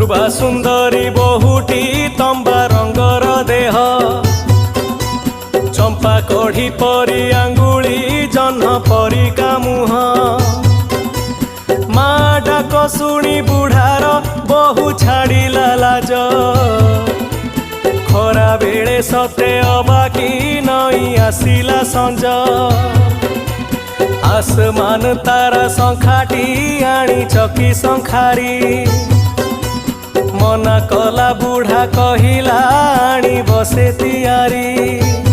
अपूर्वा सुंदरी बहुटी तंबा रंगर देह चंपा कढ़ी परी आंगुली जह्न परिका मुह माँ डाक शुणी बुढ़ार बहु छाड़िला लाज खरा बेले सते अबाकी नई आसिला संज आसमान तारा संखाटी आनी चकी संखारी मना कला बुढ़ा कहिला आनी बसे तियारी।